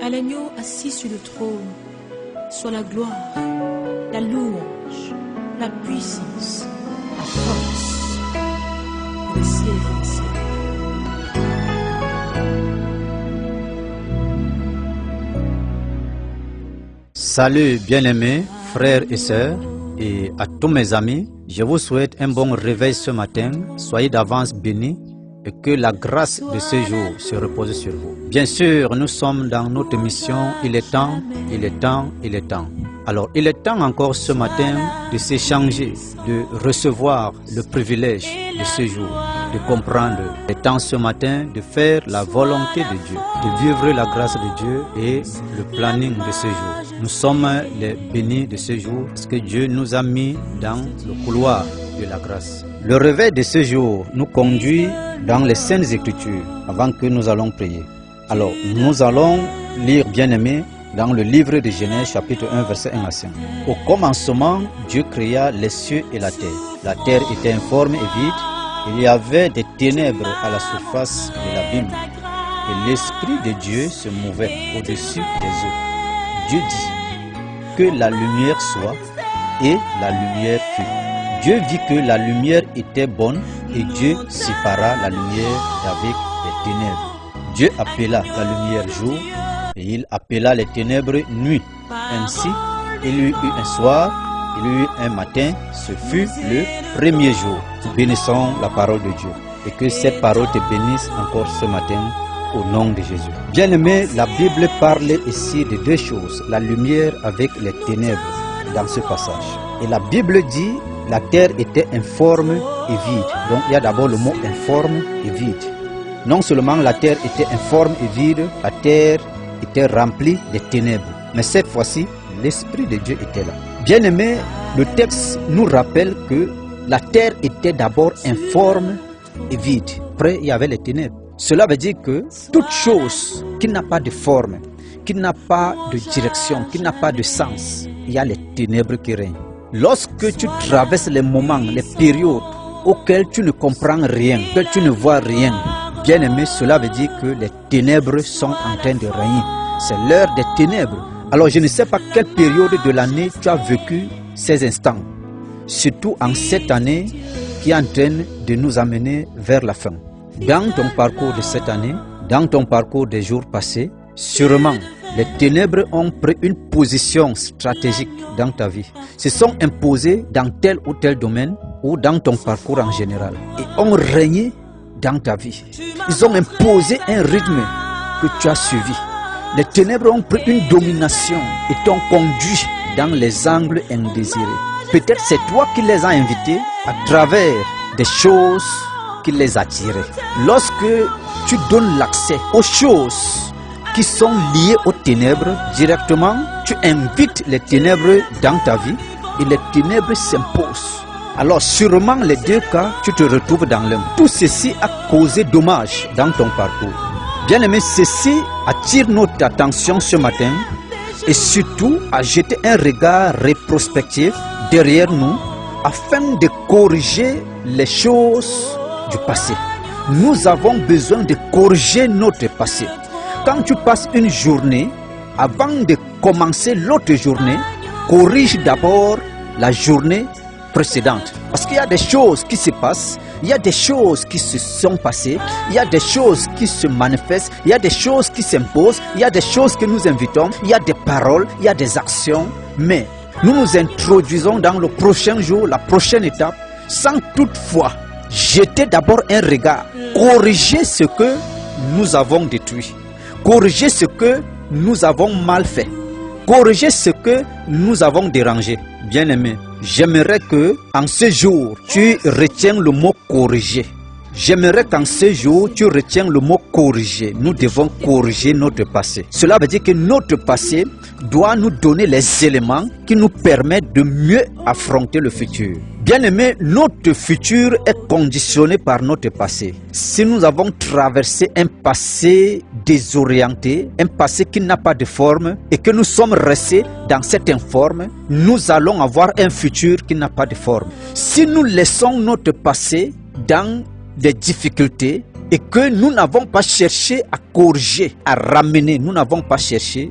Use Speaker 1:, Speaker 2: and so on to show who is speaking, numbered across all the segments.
Speaker 1: À l'agneau assis sur le trône, soit la gloire, la louange, la puissance, la force, pour les siècles des siècles.
Speaker 2: Salut bien-aimés, frères et sœurs, et à tous mes amis, je vous souhaite un bon réveil ce matin. Soyez d'avance bénis et que la grâce de ce jour se repose sur vous. Bien sûr, nous sommes dans notre mission. Il est temps, il est temps, il est temps. Alors, il est temps encore ce matin de s'échanger, de recevoir le privilège de ce jour, de comprendre. Il est temps ce matin de faire la volonté de Dieu, de vivre la grâce de Dieu et le planning de ce jour. Nous sommes les bénis de ce jour parce que Dieu nous a mis dans le couloir de la grâce. Le réveil de ce jour nous conduit dans les Saintes Écritures avant que nous allons prier. Alors, nous allons lire, bien-aimés, dans le livre de Genèse, chapitre 1, verset 1 à 5. Au commencement, Dieu créa les cieux et la terre. La terre était informe et vide. Il y avait des ténèbres à la surface de l'abîme. Et l'Esprit de Dieu se mouvait au-dessus des eaux. Dieu dit que la lumière soit, et la lumière fut. Dieu vit que la lumière était bonne, et Dieu sépara la lumière d'avec les ténèbres. Dieu appela la lumière jour, et il appela les ténèbres nuit. Ainsi, il y eut un soir, il y eut un matin, ce fut le premier jour. Bénissons la parole de Dieu, et que cette parole te bénisse encore ce matin, au nom de Jésus. Bien-aimé, la Bible parle ici de deux choses, la lumière avec les ténèbres, dans ce passage. Et la Bible dit, la terre était informe et vide. Donc il y a d'abord le mot informe et vide. Non seulement la terre était informe et vide, la terre était remplie de ténèbres. Mais cette fois-ci, l'Esprit de Dieu était là. Bien-aimé, le texte nous rappelle que la terre était d'abord informe et vide. Après, il y avait les ténèbres. Cela veut dire que toute chose qui n'a pas de forme, qui n'a pas de direction, qui n'a pas de sens, il y a les ténèbres qui règnent. Lorsque tu traverses les moments, les périodes auxquelles tu ne comprends rien, que tu ne vois rien, bien aimé, cela veut dire que les ténèbres sont en train de régner. C'est l'heure des ténèbres. Alors je ne sais pas quelle période de l'année tu as vécu ces instants. Surtout en cette année qui est en train de nous amener vers la fin. Dans ton parcours de cette année, dans ton parcours des jours passés, sûrement les ténèbres ont pris une position stratégique dans ta vie. Se sont imposés dans tel ou tel domaine ou dans ton parcours en général. Et ont régné dans ta vie. Ils ont imposé un rythme que tu as suivi. Les ténèbres ont pris une domination et t'ont conduit dans les angles indésirés. Peut-être c'est toi qui les as invités à travers des choses qui les attiraient. Lorsque tu donnes l'accès aux choses qui sont liées aux ténèbres, directement, tu invites les ténèbres dans ta vie et les ténèbres s'imposent. Alors sûrement les deux cas, tu te retrouves dans l'un. Tout ceci a causé dommage dans ton parcours. Bien aimé, ceci attire notre attention ce matin et surtout à jeter un regard rétrospectif derrière nous afin de corriger les choses du passé. Nous avons besoin de corriger notre passé. Quand tu passes une journée, avant de commencer l'autre journée, corrige d'abord la journée précédente. Parce qu'il y a des choses qui se passent, il y a des choses qui se sont passées, il y a des choses qui se manifestent, il y a des choses qui s'imposent, il y a des choses que nous invitons, il y a des paroles, il y a des actions. Mais nous nous introduisons dans le prochain jour, la prochaine étape, sans toutefois jeter d'abord un regard, corriger ce que nous avons détruit. Corriger ce que nous avons mal fait. Corriger ce que nous avons dérangé. Bien-aimé, j'aimerais que en ce jour, tu retiens le mot corriger. J'aimerais qu'en ce jour, tu retiens le mot corriger. Nous devons corriger notre passé. Cela veut dire que notre passé doit nous donner les éléments qui nous permettent de mieux affronter le futur. Bien-aimé, notre futur est conditionné par notre passé. Si nous avons traversé un passé désorienté, un passé qui n'a pas de forme et que nous sommes restés dans cette informe, nous allons avoir un futur qui n'a pas de forme. Si nous laissons notre passé dans des difficultés, et que nous n'avons pas cherché à corriger, à ramener, nous n'avons pas cherché,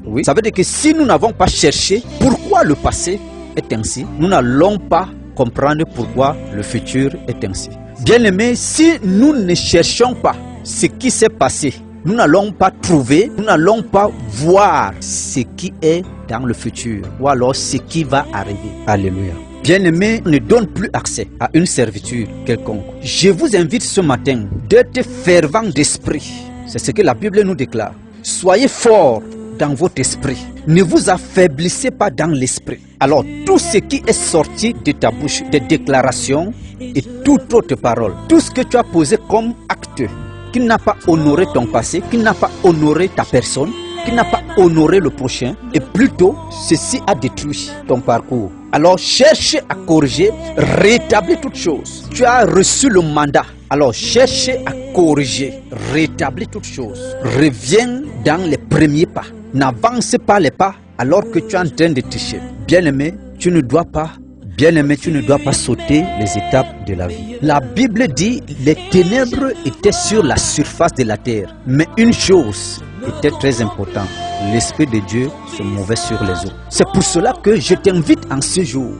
Speaker 2: oui, ça veut dire que si nous n'avons pas cherché pourquoi le passé est ainsi, nous n'allons pas comprendre pourquoi le futur est ainsi. Bien-aimés, si nous ne cherchons pas ce qui s'est passé, nous n'allons pas trouver, nous n'allons pas voir ce qui est dans le futur ou alors ce qui va arriver. Alléluia. Bien-aimés, ne donne plus accès à une servitude quelconque. Je vous invite ce matin d'être fervent d'esprit. C'est ce que la Bible nous déclare. Soyez forts dans votre esprit. Ne vous affaiblissez pas dans l'esprit. Alors, tout ce qui est sorti de ta bouche, des déclarations et toute autre parole, tout ce que tu as posé comme acte, qui n'a pas honoré ton passé, qui n'a pas honoré ta personne, qui n'a pas honoré le prochain, et plutôt, ceci a détruit ton parcours. Alors, cherche à corriger, rétablir toutes choses. Tu as reçu le mandat. Alors, cherche à corriger, rétablir toutes choses. Reviens dans les premiers pas. N'avance pas les pas alors que tu es en train de tricher. Bien-aimé, tu ne dois pas sauter les étapes de la vie. La Bible dit les ténèbres étaient sur la surface de la terre. Mais une chose était très importante. L'Esprit de Dieu se mouvait sur les eaux. C'est pour cela que je t'invite en ce jour,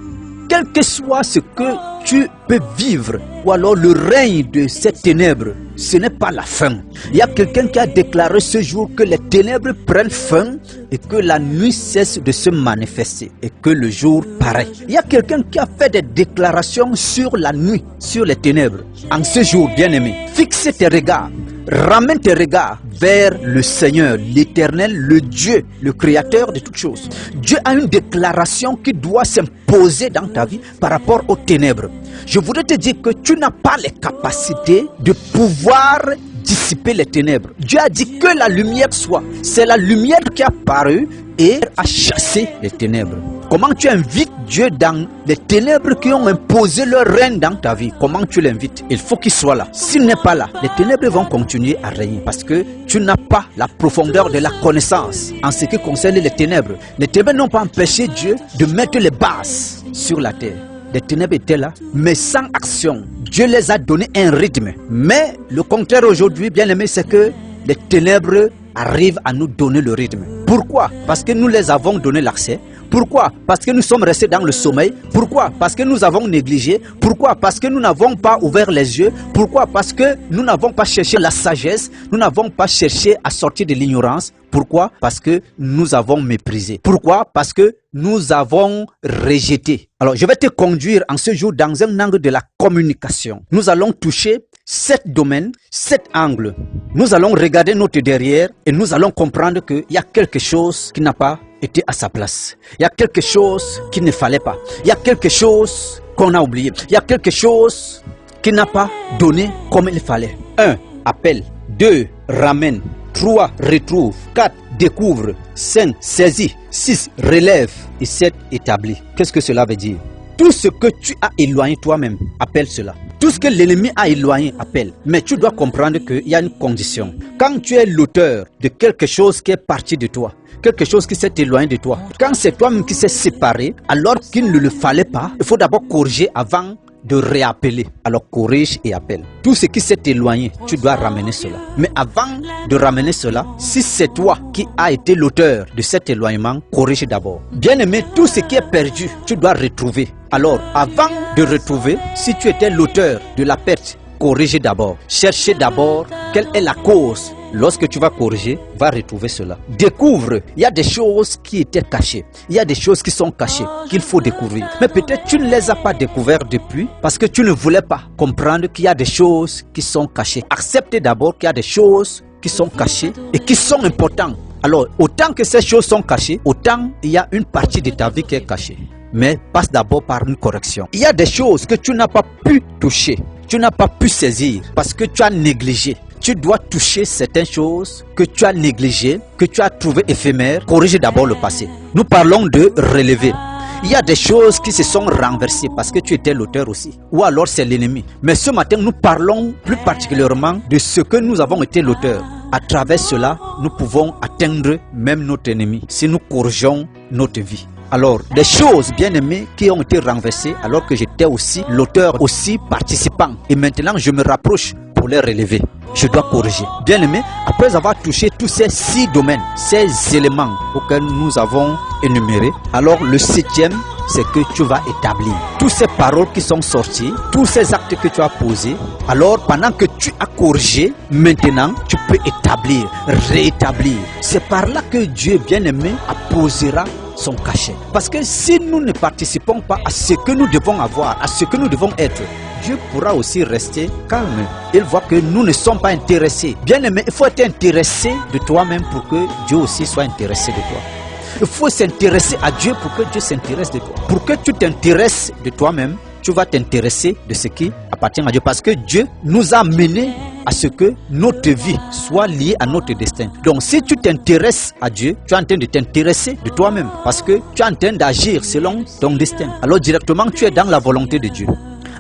Speaker 2: quel que soit ce que tu peux vivre, ou alors le règne de ces ténèbres, ce n'est pas la fin. Il y a quelqu'un qui a déclaré ce jour que les ténèbres prennent fin et que la nuit cesse de se manifester et que le jour paraît. Il y a quelqu'un qui a fait des déclarations sur la nuit, sur les ténèbres. En ce jour, bien-aimé, fixe tes regards, ramène tes regards vers le Seigneur, l'Éternel, le Dieu, le Créateur de toutes choses. Dieu a une déclaration qui doit s'imposer dans ta vie par rapport aux ténèbres. Je voudrais te dire que tu n'as pas les capacités de pouvoir dissiper les ténèbres. Dieu a dit que la lumière soit. C'est la lumière qui a paru et a chassé les ténèbres. Comment tu invites Dieu dans les ténèbres qui ont imposé leur règne dans ta vie? Comment tu l'invites? Il faut qu'il soit là. S'il n'est pas là, les ténèbres vont continuer à régner parce que tu n'as pas la profondeur de la connaissance en ce qui concerne les ténèbres. Les ténèbres n'ont pas empêché Dieu de mettre les bases sur la terre. Les ténèbres étaient là, mais sans action. Dieu les a donné un rythme. Mais le contraire aujourd'hui, bien aimé, c'est que les ténèbres arrivent à nous donner le rythme. Pourquoi? Parce que nous les avons donné l'accès. Pourquoi? Parce que nous sommes restés dans le sommeil. Pourquoi? Parce que nous avons négligé. Pourquoi? Parce que nous n'avons pas ouvert les yeux. Pourquoi? Parce que nous n'avons pas cherché la sagesse. Nous n'avons pas cherché à sortir de l'ignorance. Pourquoi? Parce que nous avons méprisé. Pourquoi? Parce que nous avons rejeté. Alors, je vais te conduire en ce jour dans un angle de la communication. Nous allons toucher 7 domaines, 7 angles. Nous allons regarder notre derrière et nous allons comprendre qu'il y a quelque chose qui n'a pas été à sa place. Il y a quelque chose qu'il ne fallait pas. Il y a quelque chose qu'on a oublié. Il y a quelque chose qui n'a pas donné comme il fallait. 1. Appelle. 2. Ramène. 3. Retrouve. 4. Découvre. 5. Saisit. 6. Relève. Et 7. Établit. Qu'est-ce que cela veut dire? Tout ce que tu as éloigné toi-même, appelle cela. Tout ce que l'ennemi a éloigné, appelle. Mais tu dois comprendre qu'il y a une condition. Quand tu es l'auteur de quelque chose qui est parti de toi, quelque chose qui s'est éloigné de toi, quand c'est toi-même qui s'est séparé, alors qu'il ne le fallait pas, il faut d'abord corriger avant de réappeler. Alors corrige et appelle. Tout ce qui s'est éloigné, tu dois ramener cela. Mais avant de ramener cela, si c'est toi qui as été l'auteur de cet éloignement, corrige d'abord. Bien-aimé, tout ce qui est perdu, tu dois retrouver. Alors, avant de retrouver, si tu étais l'auteur de la perte, corrige d'abord. Cherchez d'abord quelle est la cause. Lorsque tu vas corriger, va retrouver cela. Découvre, il y a des choses qui étaient cachées. Il y a des choses qui sont cachées, qu'il faut découvrir. Mais peut-être tu ne les as pas découvertes depuis parce que tu ne voulais pas comprendre qu'il y a des choses qui sont cachées. Accepte d'abord qu'il y a des choses qui sont cachées et qui sont importantes. Alors, autant que ces choses sont cachées, autant il y a une partie de ta vie qui est cachée. Mais passe d'abord par une correction. Il y a des choses que tu n'as pas pu toucher, tu n'as pas pu saisir parce que tu as négligé. Tu dois toucher certaines choses que tu as négligées, que tu as trouvées éphémères. Corrige d'abord le passé. Nous parlons de relever. Il y a des choses qui se sont renversées parce que tu étais l'auteur aussi. Ou alors c'est l'ennemi. Mais ce matin, nous parlons plus particulièrement de ce que nous avons été l'auteur. À travers cela, nous pouvons atteindre même notre ennemi si nous corrigeons notre vie. Alors, des choses bien aimées qui ont été renversées alors que j'étais aussi l'auteur, aussi participant. Et maintenant, je me rapproche pour les relever. Je dois corriger. Bien aimé, après avoir touché tous ces 6 domaines, ces éléments auxquels nous avons énumérés, alors le 7e, c'est que tu vas établir. Toutes ces paroles qui sont sorties, tous ces actes que tu as posés, alors pendant que tu as corrigé, maintenant tu peux établir, réétablir. C'est par là que Dieu bien-aimé apposera son cachet. Parce que si nous ne participons pas à ce que nous devons avoir, à ce que nous devons être, Dieu pourra aussi rester calme. Il voit que nous ne sommes pas intéressés. Bien-aimé, il faut être intéressé de toi-même pour que Dieu aussi soit intéressé de toi. Il faut s'intéresser à Dieu pour que Dieu s'intéresse de toi. Pour que tu t'intéresses de toi-même, tu vas t'intéresser de ce qui appartient à Dieu. Parce que Dieu nous a menés à ce que notre vie soit liée à notre destin. Donc si tu t'intéresses à Dieu, tu es en train de t'intéresser de toi-même. Parce que tu es en train d'agir selon ton destin. Alors directement, tu es dans la volonté de Dieu.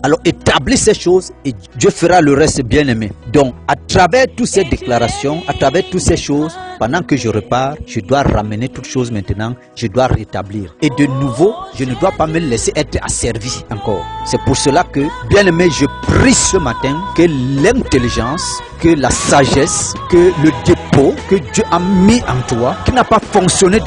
Speaker 2: Alors établis ces choses et Dieu fera le reste, bien aimé. Donc à travers toutes ces déclarations, à travers toutes ces choses, pendant que je repars, je dois ramener toutes choses maintenant, je dois rétablir. Et de nouveau, je ne dois pas me laisser être asservi encore. C'est pour cela que, bien aimé, je prie ce matin que l'intelligence, que la sagesse, que le dépôt que Dieu a mis en toi, qui n'a pas fonctionné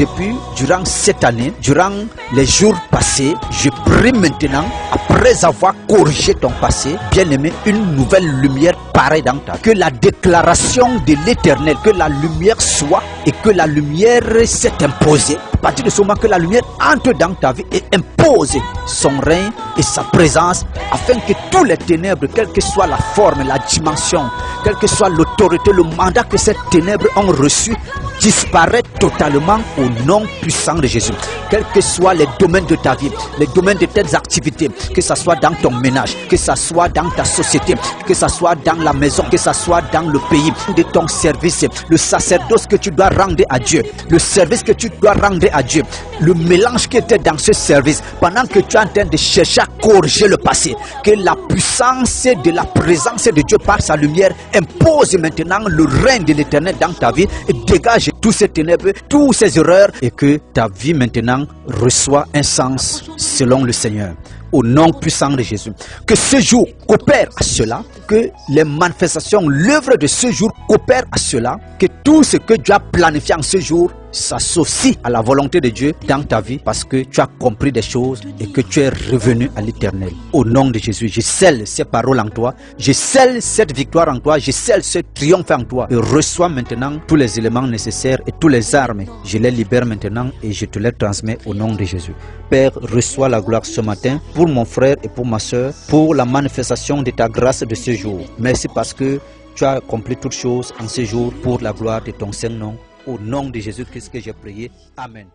Speaker 2: durant cette année, durant les jours passés, je prie maintenant, après avoir corrigé ton passé, bien aimé, une nouvelle lumière paraît dans ta vie. Que la déclaration de l'Éternel, que la lumière soit et que la lumière s'est imposée. À partir de ce moment que la lumière entre dans ta vie et impose son règne et sa présence, afin que tous les ténèbres, quelle que soit la forme, la dimension, quelle que soit l'autorité, le mandat que ces ténèbres ont reçu, disparaît totalement au nom puissant de Jésus. Quels que soient les domaines de ta vie, les domaines de tes activités, que ce soit dans ton ménage, que ce soit dans ta société, que ce soit dans la maison, que ce soit dans le pays, de ton service, le sacerdoce que tu dois rendre à Dieu, le service que tu dois rendre à Dieu, le mélange qui était dans ce service, pendant que tu es en train de chercher à corriger le passé, que la puissance de la présence de Dieu par sa lumière impose maintenant le règne de l'Éternel dans ta vie et dégage tous ces ténèbres, toutes ces erreurs, et que ta vie maintenant reçoit un sens selon le Seigneur. Au nom puissant de Jésus. Que ce jour coopère à cela, que les manifestations, l'œuvre de ce jour coopère à cela, que tout ce que Dieu a planifié en ce jour s'associe à la volonté de Dieu dans ta vie, parce que tu as compris des choses et que tu es revenu à l'Éternel. Au nom de Jésus, je scelle ces paroles en toi, je scelle cette victoire en toi, je scelle ce triomphe en toi, et reçois maintenant tous les éléments nécessaires et tous les armes. Je les libère maintenant et je te les transmets au nom de Jésus. Père, reçois la gloire ce matin pour mon frère et pour ma soeur, pour la manifestation de ta grâce de ce jour. Merci parce que tu as accompli toutes choses en ce jour pour la gloire de ton Saint-Nom. Au nom de Jésus-Christ que j'ai prié. Amen.